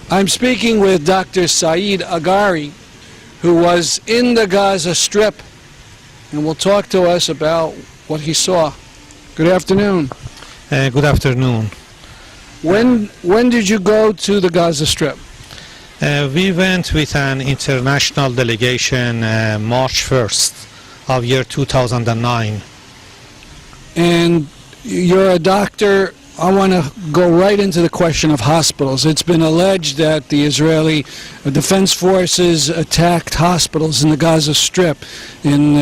I'm speaking with Dr. Saeed Agari, who was in the Gaza Strip, and will talk to us about what he saw. Good afternoon. Good afternoon. When did you go to the Gaza Strip? We went with an international delegation March 1st of year 2009. And you're a doctor. I want to go right into the question of hospitals. It's been alleged that the Israeli Defense Forces attacked hospitals in the Gaza Strip in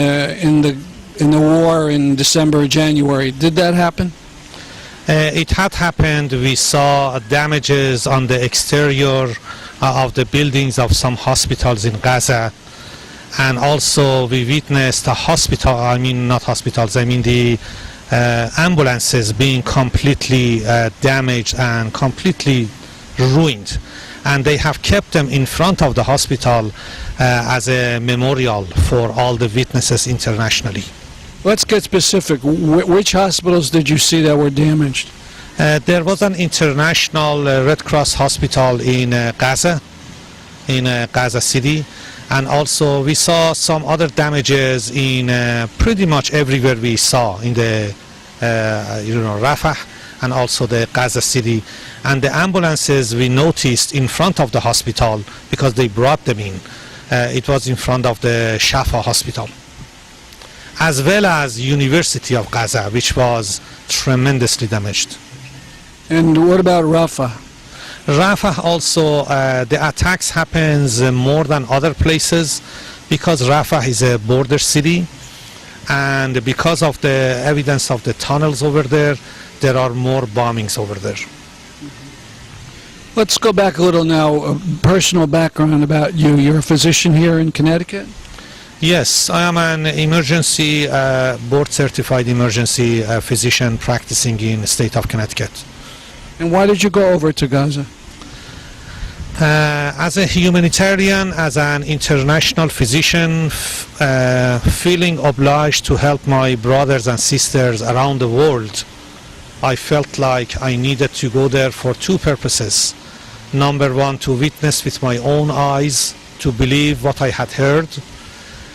the war in December or January. Did that happen? It had happened. We saw damages on the exterior of the buildings of some hospitals in Gaza, and also we witnessed the ambulances being completely damaged and completely ruined, and they have kept them in front of the hospital as a memorial for all the witnesses internationally. Let's get specific. Which hospitals did you see that were damaged? There was an international Red Cross hospital in Gaza City, and also we saw some other damages in pretty much everywhere we saw in the Rafah and also the Gaza City. And the ambulances we noticed in front of the hospital, because they brought them in, it was in front of the Shafa hospital, as well as University of Gaza, which was tremendously damaged. And what about Rafah? Rafah also, the attacks happens more than other places because Rafah is a border city, and because of the evidence of the tunnels over there, there are more bombings over there. Let's go back a little now, a personal background about you. You're a physician here in Connecticut? Yes, I am an emergency, board-certified emergency physician practicing in the state of Connecticut. And why did you go over to Gaza? As a humanitarian, as an international physician, feeling obliged to help my brothers and sisters around the world, I felt like I needed to go there for two purposes. Number one, to witness with my own eyes, to believe what I had heard,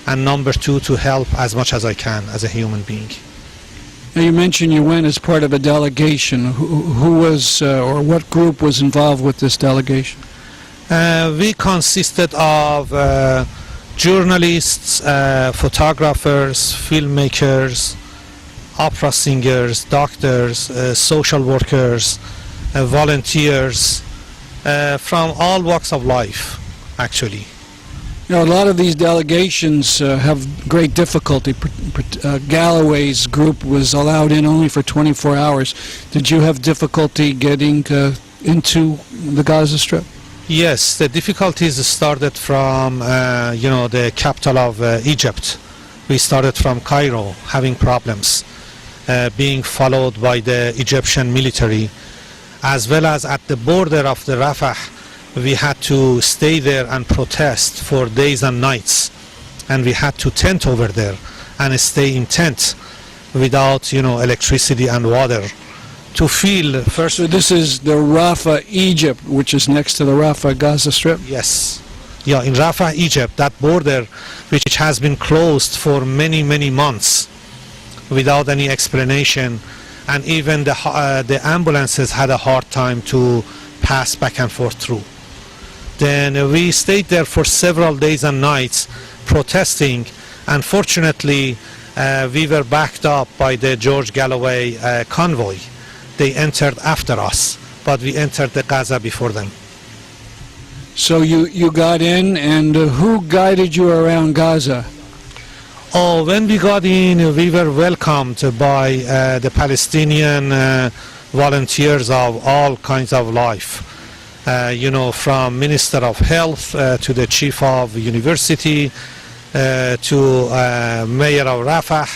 and number two, to help as much as I can as a human being. Now you mentioned you went as part of a delegation. Who was, or what group was involved with this delegation? We consisted of journalists, photographers, filmmakers, opera singers, doctors, social workers, volunteers, from all walks of life, actually. You know, a lot of these delegations have great difficulty. Galloway's group was allowed in only for 24 hours. Did you have difficulty getting into the Gaza Strip? Yes, the difficulties started from, the capital of Egypt. We started from Cairo, having problems, being followed by the Egyptian military, as well as at the border of the Rafah. We had to stay there and protest for days and nights, and we had to tent over there and stay in tent without, electricity and water. To feel first. So this is the Rafah, Egypt, which is next to the Rafah Gaza Strip? Yes. Yeah, in Rafah, Egypt, that border which has been closed for many, many months without any explanation, and even the ambulances had a hard time to pass back and forth through. Then we stayed there for several days and nights protesting, and fortunately we were backed up by the George Galloway convoy. They entered after us, but we entered the Gaza before them. So you got in, and who guided you around Gaza? Oh, when we got in, we were welcomed by the Palestinian volunteers of all kinds of life. From Minister of Health to the Chief of University to Mayor of Rafah.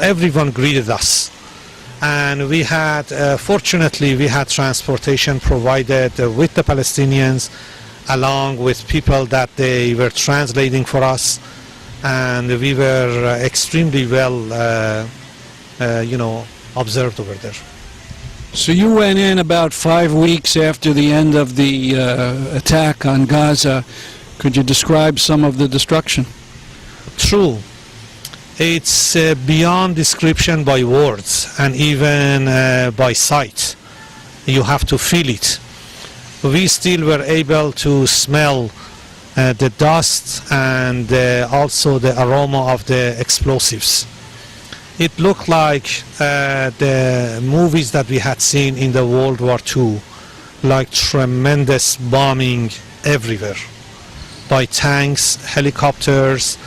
Everyone greeted us. And we had, fortunately, we had transportation provided with the Palestinians, along with people that they were translating for us. And we were extremely well, observed over there. So you went in about 5 weeks after the end of the attack on Gaza. Could you describe some of the destruction? True. It's beyond description by words and even by sight. You have to feel it. We still were able to smell the dust and also the aroma of the explosives. It looked like the movies that we had seen in the World War II, like tremendous bombing everywhere by tanks, helicopters,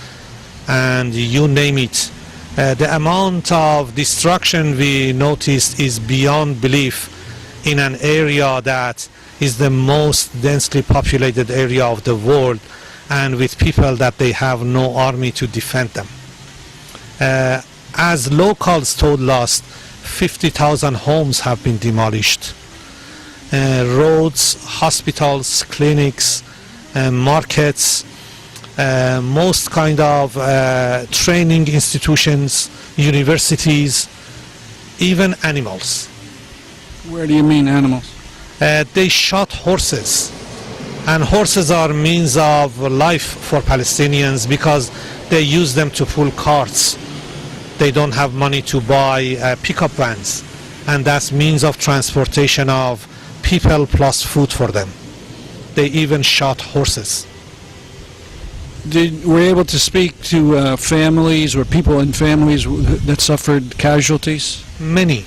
and you name it. The amount of destruction we noticed is beyond belief in an area that is the most densely populated area of the world, and with people that they have no army to defend them. As locals told us, 50,000 homes have been demolished. Roads, hospitals, clinics, markets, most kind of training institutions, universities, even animals. Where do you mean animals? They shot horses, and horses are means of life for Palestinians because they use them to pull carts. They don't have money to buy pickup vans, and that's means of transportation of people plus food for them. They even shot horses. Were you able to speak to families or people in families that suffered casualties? Many.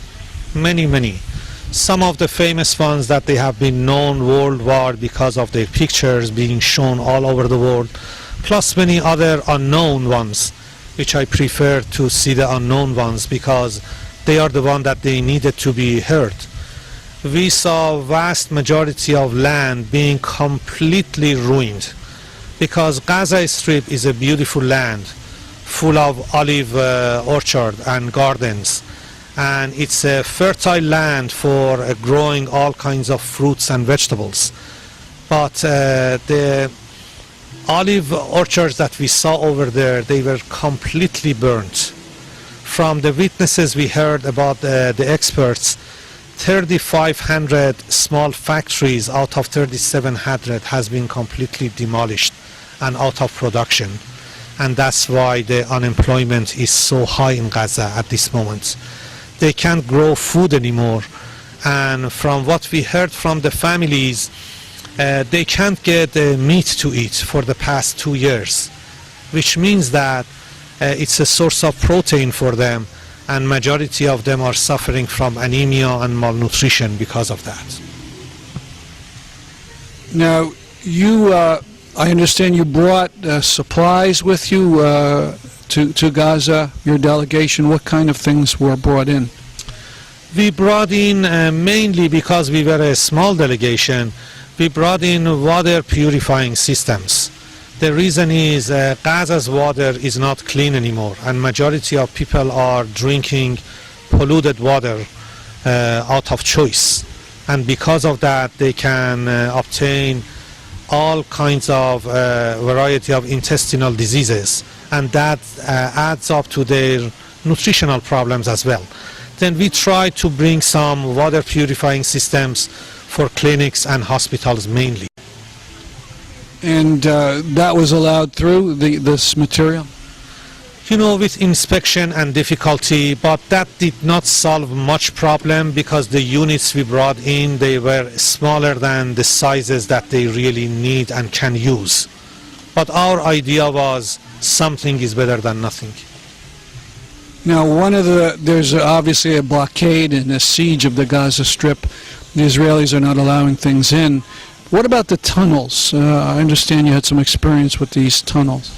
Some of the famous ones that they have been known worldwide because of their pictures being shown all over the world, plus many other unknown ones, which I prefer to see the unknown ones because they are the ones that they needed to be heard. We saw vast majority of land being completely ruined because Gaza Strip is a beautiful land full of olive orchard and gardens, and it's a fertile land for growing all kinds of fruits and vegetables. But the olive orchards that we saw over there, they were completely burnt. From the witnesses we heard about the experts, 3,500 small factories out of 3,700 has been completely demolished and out of production. And that's why the unemployment is so high in Gaza at this moment. They can't grow food anymore. And from what we heard from the families, they can't get meat to eat for the past 2 years, which means that it's a source of protein for them, and majority of them are suffering from anemia and malnutrition because of that. Now, I understand you brought supplies with you to Gaza, your delegation. What kind of things were brought in? We brought in, mainly because we were a small delegation, we brought in water purifying systems. The reason is Gaza's water is not clean anymore, and majority of people are drinking polluted water out of choice. And because of that, they can obtain all kinds of variety of intestinal diseases, and that adds up to their nutritional problems as well. Then we try to bring some water purifying systems for clinics and hospitals mainly. And that was allowed through this material? You know, with inspection and difficulty, but that did not solve much problem because the units we brought in, they were smaller than the sizes that they really need and can use. But our idea was something is better than nothing. Now, there's obviously a blockade and a siege of the Gaza Strip. The Israelis are not allowing things in. What about the tunnels? I understand you had some experience with these tunnels.